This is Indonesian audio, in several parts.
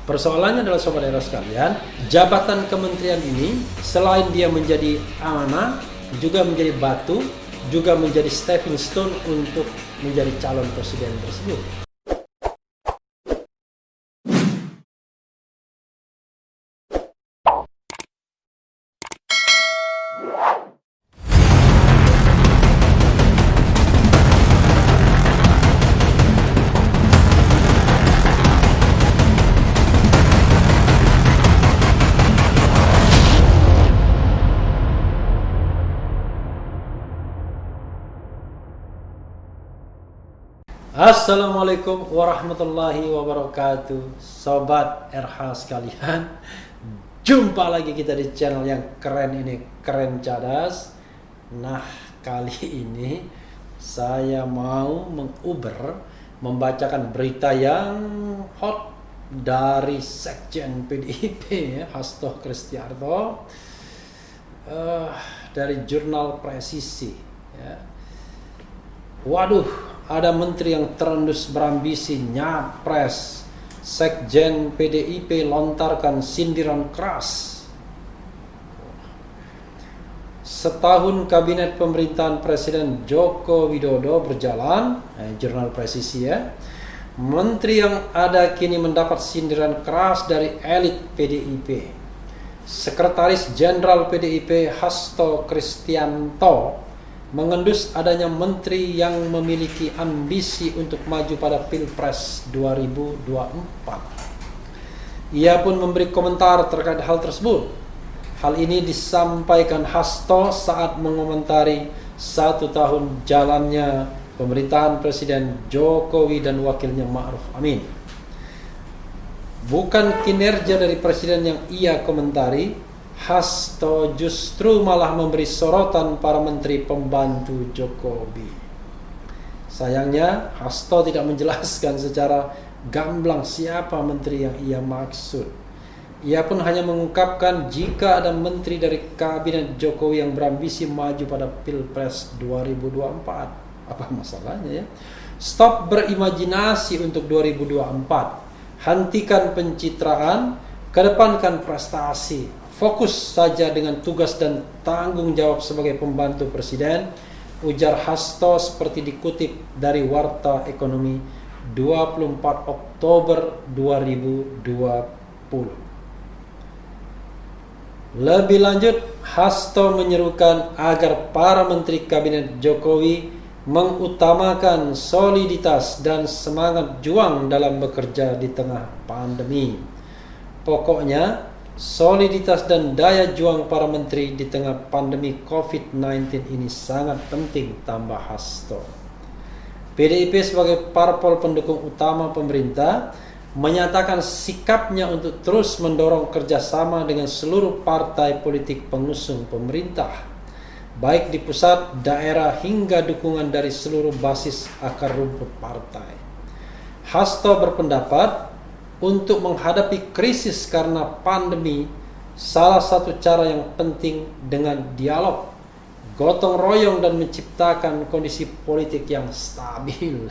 Persoalannya adalah sobat era sekalian, jabatan kementerian ini selain dia menjadi amanah, juga menjadi batu, juga menjadi stepping stone untuk menjadi calon presiden tersebut. Assalamualaikum warahmatullahi wabarakatuh, Sobat RH sekalian. Jumpa lagi kita di channel yang keren ini, Keren Cadas. Nah, kali ini saya mau membacakan berita yang hot dari Sekjen PDIP ya, Hasto Kristianto, dari jurnal Presisi ya. Waduh, ada menteri yang terendus berambisi nyapres. Sekjen PDIP lontarkan sindiran keras. Setahun kabinet pemerintahan Presiden Joko Widodo berjalan, jurnal Presisi ya. Menteri yang ada kini mendapat sindiran keras dari elit PDIP. Sekretaris Jenderal PDIP Hasto Kristianto mengendus adanya menteri yang memiliki ambisi untuk maju pada Pilpres 2024. Ia pun memberi komentar terkait hal tersebut. Hal ini disampaikan Hasto saat mengomentari 1 tahun jalannya pemerintahan Presiden Jokowi dan wakilnya Ma'ruf Amin. Bukan kinerja dari presiden yang ia komentari, Hasto justru malah memberi sorotan para menteri pembantu Jokowi. Sayangnya, Hasto tidak menjelaskan secara gamblang siapa menteri yang ia maksud. Ia pun hanya mengungkapkan jika ada menteri dari kabinet Jokowi yang berambisi maju pada Pilpres 2024. Apa masalahnya ya? Stop berimajinasi untuk 2024. Hentikan pencitraan, kedepankan prestasi. Fokus saja dengan tugas dan tanggung jawab sebagai pembantu presiden, ujar Hasto seperti dikutip dari Warta Ekonomi 24 Oktober 2020. Lebih lanjut, Hasto menyerukan agar para menteri kabinet Jokowi mengutamakan soliditas dan semangat juang dalam bekerja di tengah pandemi. Pokoknya, soliditas dan daya juang para menteri di tengah pandemi COVID-19 ini sangat penting, tambah Hasto. PDIP sebagai parpol pendukung utama pemerintah menyatakan sikapnya untuk terus mendorong kerjasama dengan seluruh partai politik pengusung pemerintah, baik di pusat, daerah, hingga dukungan dari seluruh basis akar rumput partai. Hasto berpendapat, untuk menghadapi krisis karena pandemi, salah satu cara yang penting dengan dialog, gotong royong dan menciptakan kondisi politik yang stabil.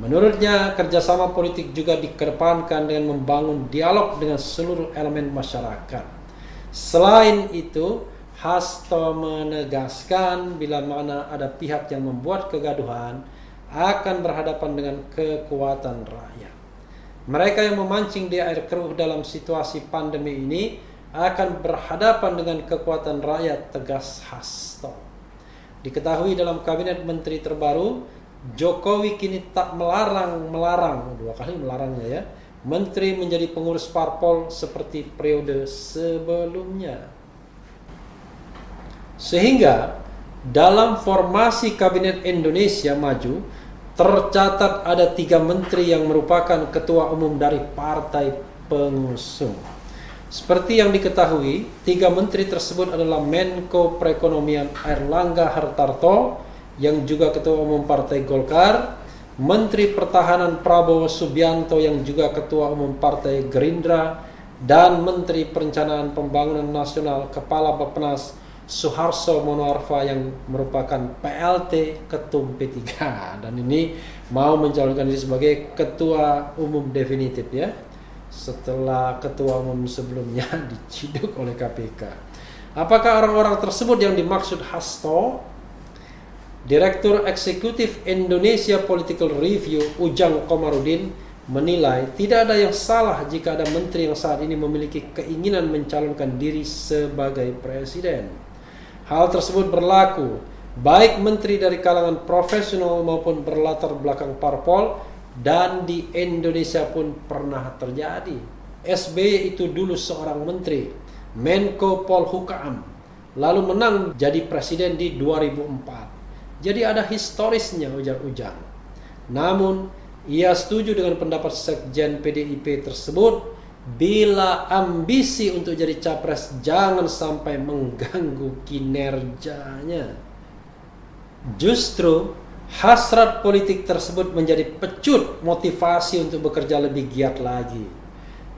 Menurutnya, kerjasama politik juga dikedepankan dengan membangun dialog dengan seluruh elemen masyarakat. Selain itu, Hasto menegaskan bila mana ada pihak yang membuat kegaduhan akan berhadapan dengan kekuatan rakyat. Mereka yang memancing di air keruh dalam situasi pandemi ini akan berhadapan dengan kekuatan rakyat, tegas Hasto. Diketahui dalam kabinet menteri terbaru, Jokowi kini tak melarang, dua kali melarangnya ya, menteri menjadi pengurus parpol seperti periode sebelumnya. Sehingga dalam formasi kabinet Indonesia Maju, tercatat ada 3 menteri yang merupakan ketua umum dari partai pengusung. Seperti yang diketahui, 3 menteri tersebut adalah Menko Perekonomian Airlangga Hartarto, yang juga ketua umum Partai Golkar, Menteri Pertahanan Prabowo Subianto yang juga ketua umum Partai Gerindra, dan Menteri Perencanaan Pembangunan Nasional Kepala Bappenas Suharto Monoarfa yang merupakan PLT Ketum P3, dan ini mau mencalonkan diri sebagai ketua umum definitif ya. setelah ketua umum sebelumnya diciduk oleh KPK. Apakah orang-orang tersebut yang dimaksud Hasto? Direktur Eksekutif Indonesia Political Review Ujang Komarudin menilai tidak ada yang salah jika ada menteri yang saat ini memiliki keinginan mencalonkan diri sebagai presiden. Hal tersebut berlaku baik menteri dari kalangan profesional maupun berlatar belakang parpol, dan di Indonesia pun pernah terjadi. SBY itu dulu seorang menteri, Menko Polhukam, lalu menang jadi presiden di 2004. Jadi ada historisnya, ujar Ujang. Namun, ia setuju dengan pendapat Sekjen PDIP tersebut, bila ambisi untuk jadi capres jangan sampai mengganggu kinerjanya. Justru, hasrat politik tersebut menjadi pecut motivasi untuk bekerja lebih giat lagi.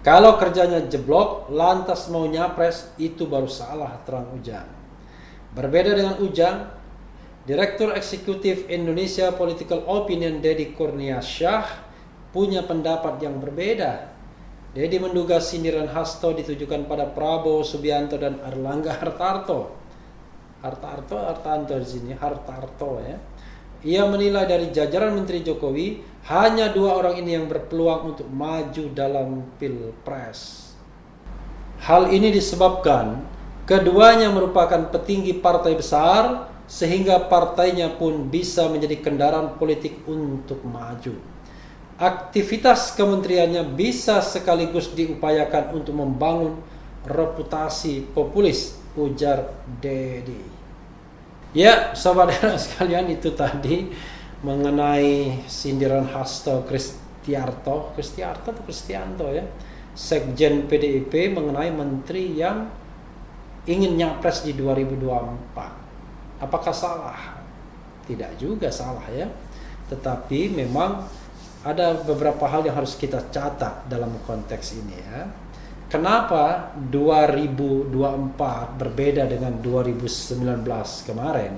Kalau kerjanya jeblok, lantas mau nyapres, itu baru salah, terang Ujang. Berbeda dengan Ujang, Direktur Eksekutif Indonesia Political Opinion Deddy Kurniasyah punya pendapat yang berbeda. Deddy menduga sindiran Hasto ditujukan pada Prabowo Subianto dan Erlangga Hartarto. Hartarto di sini, Hartarto ya. Ia menilai dari jajaran Menteri Jokowi, hanya 2 orang ini yang berpeluang untuk maju dalam Pilpres. Hal ini disebabkan keduanya merupakan petinggi partai besar, sehingga partainya pun bisa menjadi kendaraan politik untuk maju. Aktivitas kementeriannya bisa sekaligus diupayakan untuk membangun reputasi populis, ujar Deddy. Ya, saudara sekalian, itu tadi mengenai sindiran Hasto Kristianto ya, Sekjen PDIP mengenai menteri yang ingin nyapres di 2024. Apakah salah? Tidak juga salah ya. Tetapi memang ada beberapa hal yang harus kita catat dalam konteks ini ya. Kenapa 2024 berbeda dengan 2019 kemarin?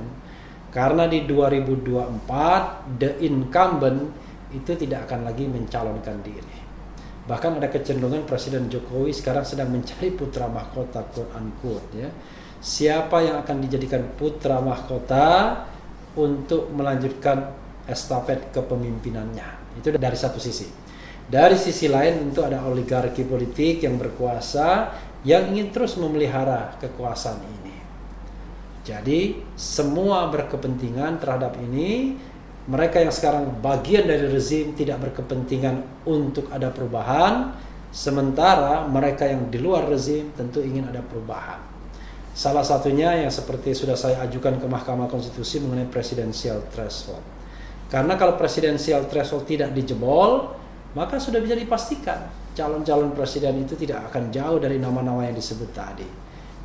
Karena di 2024 the incumbent itu tidak akan lagi mencalonkan diri. Bahkan ada kecenderungan Presiden Jokowi sekarang sedang mencari putra mahkota, quote unquote ya. Siapa yang akan dijadikan putra mahkota untuk melanjutkan estafet kepemimpinannya. Itu dari satu sisi. Dari sisi lain tentu ada oligarki politik yang berkuasa yang ingin terus memelihara kekuasaan ini. Jadi semua berkepentingan terhadap ini. Mereka yang sekarang bagian dari rezim tidak berkepentingan untuk ada perubahan, sementara mereka yang di luar rezim tentu ingin ada perubahan. Salah satunya yang seperti sudah saya ajukan ke Mahkamah Konstitusi mengenai presidensial threshold. Karena kalau presidensial threshold tidak dijebol, maka sudah bisa dipastikan calon-calon presiden itu tidak akan jauh dari nama-nama yang disebut tadi.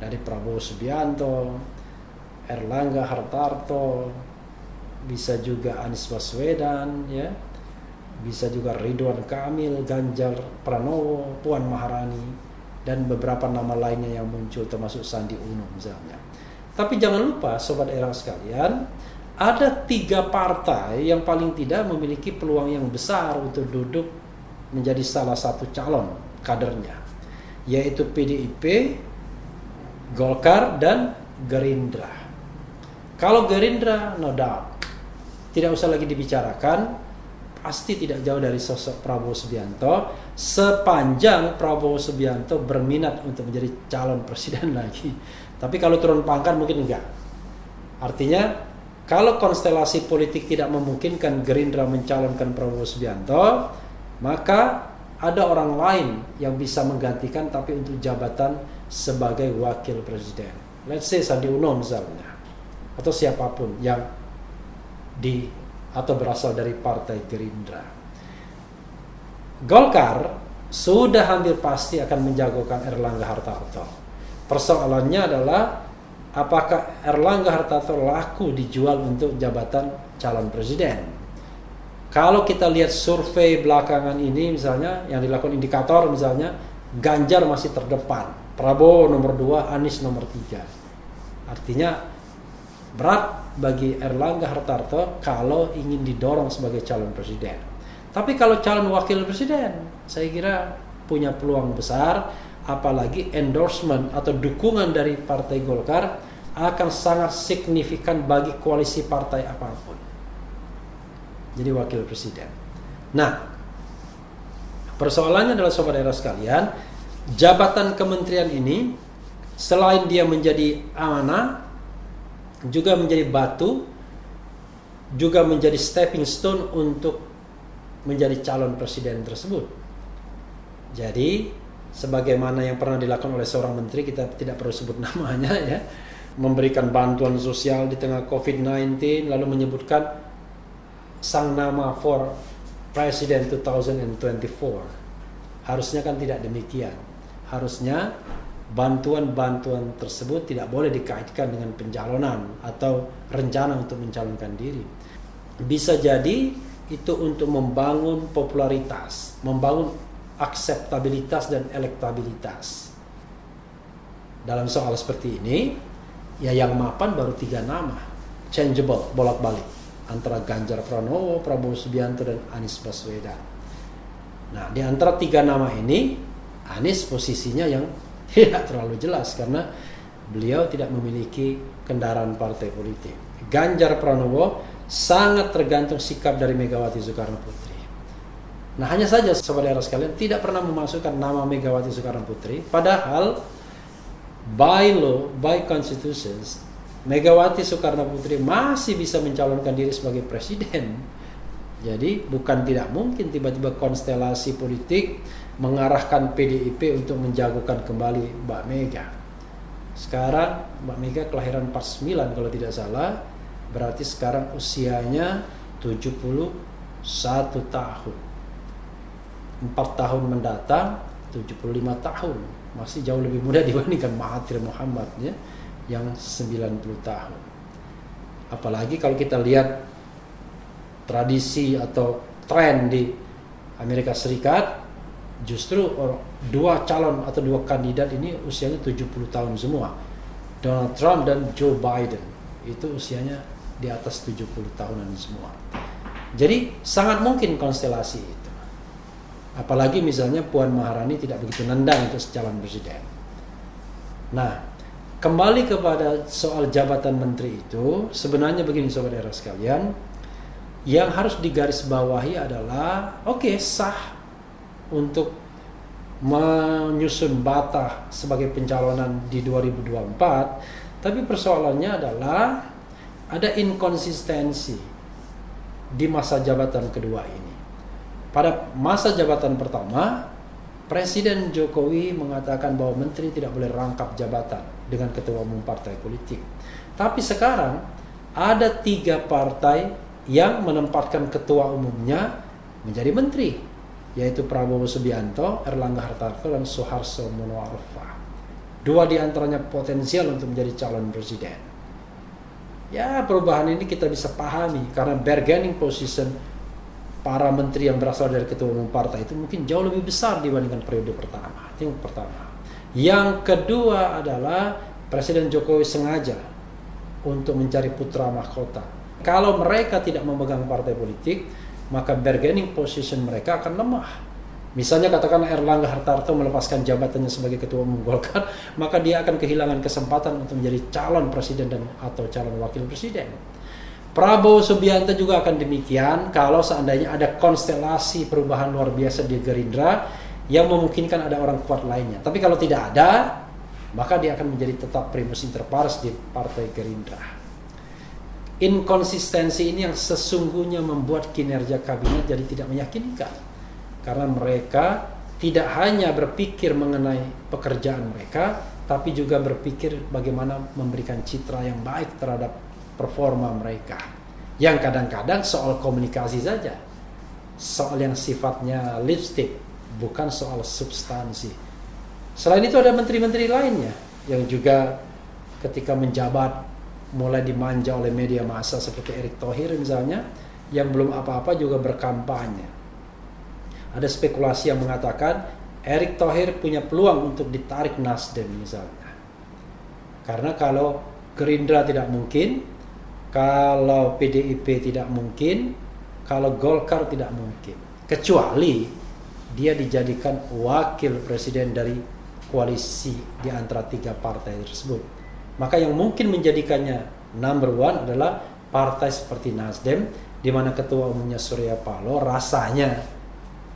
Dari Prabowo Subianto, Erlangga Hartarto, bisa juga Anies Baswedan, ya, bisa juga Ridwan Kamil, Ganjar Pranowo, Puan Maharani, dan beberapa nama lainnya yang muncul termasuk Sandi Uno misalnya. Tapi jangan lupa sobat era sekalian, ada 3 partai yang paling tidak memiliki peluang yang besar untuk duduk menjadi salah satu calon kadernya, yaitu PDIP, Golkar, dan Gerindra. Kalau Gerindra, no doubt, tidak usah lagi dibicarakan, pasti tidak jauh dari sosok Prabowo Subianto, sepanjang Prabowo Subianto berminat untuk menjadi calon presiden lagi. Tapi kalau turun pangkat mungkin enggak. Artinya kalau konstelasi politik tidak memungkinkan Gerindra mencalonkan Prabowo Subianto, maka ada orang lain yang bisa menggantikan tapi untuk jabatan sebagai wakil presiden. Let's say Sandi Uno misalnya, atau siapapun yang atau berasal dari partai Gerindra. Golkar sudah hampir pasti akan menjagokan Erlangga Hartarto. Persoalannya adalah apakah Erlangga Hartarto laku dijual untuk jabatan calon presiden. Kalau kita lihat survei belakangan ini misalnya yang dilakukan indikator misalnya Ganjar masih terdepan, Prabowo nomor 2, Anies nomor 3. Artinya berat bagi Erlangga Hartarto kalau ingin didorong sebagai calon presiden. Tapi kalau calon wakil presiden, saya kira punya peluang besar, apalagi endorsement atau dukungan dari Partai Golkar akan sangat signifikan bagi koalisi partai apapun. Jadi wakil presiden. Nah, persoalannya adalah sobat daerah sekalian, jabatan kementerian ini selain dia menjadi amanah, juga menjadi batu, juga menjadi stepping stone untuk menjadi calon presiden tersebut. Jadi, sebagaimana yang pernah dilakukan oleh seorang menteri, kita tidak perlu sebut namanya ya, memberikan bantuan sosial di tengah COVID-19, lalu menyebutkan sang nama for President 2024. Harusnya kan tidak demikian. Harusnya bantuan-bantuan tersebut tidak boleh dikaitkan dengan pencalonan atau rencana untuk mencalonkan diri. Bisa jadi itu untuk membangun popularitas, membangun akseptabilitas dan elektabilitas. Dalam soal seperti ini, ya yang mapan baru 3 nama, changeable, bolak-balik, antara Ganjar Pranowo, Prabowo Subianto, dan Anies Baswedan. Nah, di antara 3 nama ini, Anies posisinya yang tidak terlalu jelas karena beliau tidak memiliki kendaraan partai politik. Ganjar Pranowo sangat tergantung sikap dari Megawati Soekarno Putri. Nah, hanya saja sobat daerah sekalian tidak pernah memasukkan nama Megawati Soekarno Putri, padahal by law, by constitutions, Megawati Soekarno Putri masih bisa mencalonkan diri sebagai presiden. Jadi bukan tidak mungkin tiba-tiba konstelasi politik mengarahkan PDIP untuk menjagokan kembali Mbak Mega. Sekarang Mbak Mega kelahiran 49 kalau tidak salah, berarti sekarang usianya 71 tahun. 4 tahun mendatang 75 tahun. Masih jauh lebih muda dibandingkan Mahathir Mohamad ya, yang 90 tahun. Apalagi kalau kita lihat tradisi atau tren di Amerika Serikat, justru 2 calon atau 2 kandidat ini usianya 70 tahun semua. Donald Trump dan Joe Biden itu usianya di atas 70 tahunan semua. Jadi sangat mungkin konstelasi itu. Apalagi misalnya Puan Maharani tidak begitu nendang untuk calon presiden. Nah, kembali kepada soal jabatan menteri itu, sebenarnya begini sobat daerah sekalian, yang harus digarisbawahi adalah sah untuk menyusun batah sebagai pencalonan di 2024, tapi persoalannya adalah ada inkonsistensi di masa jabatan kedua ini. Pada masa jabatan pertama, Presiden Jokowi mengatakan bahwa menteri tidak boleh rangkap jabatan dengan ketua umum partai politik. Tapi sekarang ada 3 partai yang menempatkan ketua umumnya menjadi menteri, yaitu Prabowo Subianto, Erlangga Hartarto, dan Soeharto Monoarfa. 2 di antaranya potensial untuk menjadi calon presiden. Ya, perubahan ini kita bisa pahami karena bargaining position para menteri yang berasal dari ketua umum partai itu mungkin jauh lebih besar dibandingkan periode pertama. Itu yang pertama. Yang kedua adalah Presiden Jokowi sengaja untuk mencari putra mahkota. Kalau mereka tidak memegang partai politik, maka bargaining position mereka akan lemah. Misalnya katakanlah Erlangga Hartarto melepaskan jabatannya sebagai ketua umum Golkar, maka dia akan kehilangan kesempatan untuk menjadi calon presiden dan atau calon wakil presiden. Prabowo Subianto juga akan demikian kalau seandainya ada konstelasi perubahan luar biasa di Gerindra yang memungkinkan ada orang kuat lainnya. Tapi kalau tidak ada, maka dia akan menjadi tetap primus inter pares di partai Gerindra. Inkonsistensi ini yang sesungguhnya membuat kinerja kabinet jadi tidak meyakinkan. Karena mereka tidak hanya berpikir mengenai pekerjaan mereka, tapi juga berpikir bagaimana memberikan citra yang baik terhadap performa mereka, yang kadang-kadang soal komunikasi saja, soal yang sifatnya lipstick, bukan soal substansi. Selain itu ada menteri-menteri lainnya yang juga ketika menjabat mulai dimanja oleh media massa seperti Erick Thohir misalnya, yang belum apa-apa juga berkampanye. Ada spekulasi yang mengatakan Erick Thohir punya peluang untuk ditarik Nasdem misalnya, karena kalau Gerindra tidak mungkin, kalau PDIP tidak mungkin, kalau Golkar tidak mungkin. Kecuali dia dijadikan wakil presiden dari koalisi di antara 3 partai tersebut. Maka yang mungkin menjadikannya number one adalah partai seperti Nasdem, di mana ketua umumnya Surya Paloh rasanya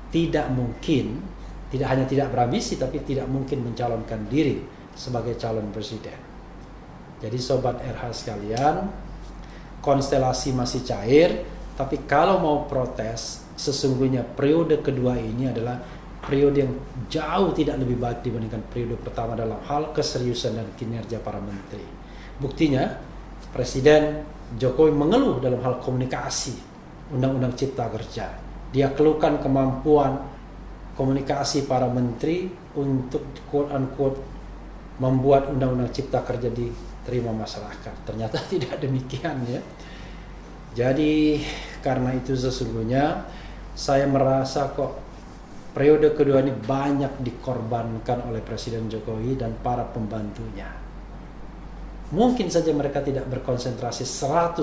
tidak mungkin, tidak hanya tidak berambisi, tapi tidak mungkin mencalonkan diri sebagai calon presiden. Jadi sobat RH sekalian, konstelasi masih cair, tapi kalau mau protes, sesungguhnya periode kedua ini adalah periode yang jauh tidak lebih baik dibandingkan periode pertama dalam hal keseriusan dan kinerja para menteri. Buktinya, Presiden Jokowi mengeluh dalam hal komunikasi Undang-Undang Cipta Kerja. Dia keluhkan kemampuan komunikasi para menteri untuk quote-unquote membuat Undang-Undang Cipta Kerja diterima masyarakat. Ternyata tidak demikian ya. Jadi karena itu sesungguhnya saya merasa kok periode kedua ini banyak dikorbankan oleh Presiden Jokowi dan para pembantunya. Mungkin saja mereka tidak berkonsentrasi 100%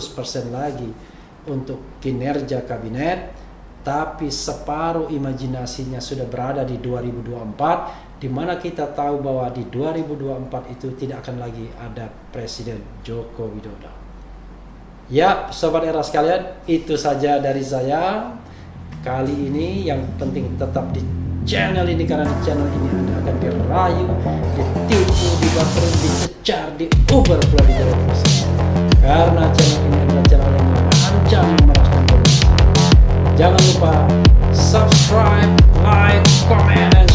lagi untuk kinerja kabinet, tapi separuh imajinasinya sudah berada di 2024, di mana kita tahu bahwa di 2024 itu tidak akan lagi ada Presiden Joko Widodo. Ya, sobat era sekalian, itu saja dari saya kali ini. Yang penting tetap di channel ini, karena di channel ini Anda akan dirayu, ditipu, dibaperin, dicecar, diuber pula di jalan terus. Karena channel ini adalah channel yang mengancam memeraskan korupsi. Jangan lupa subscribe, like, comment, dan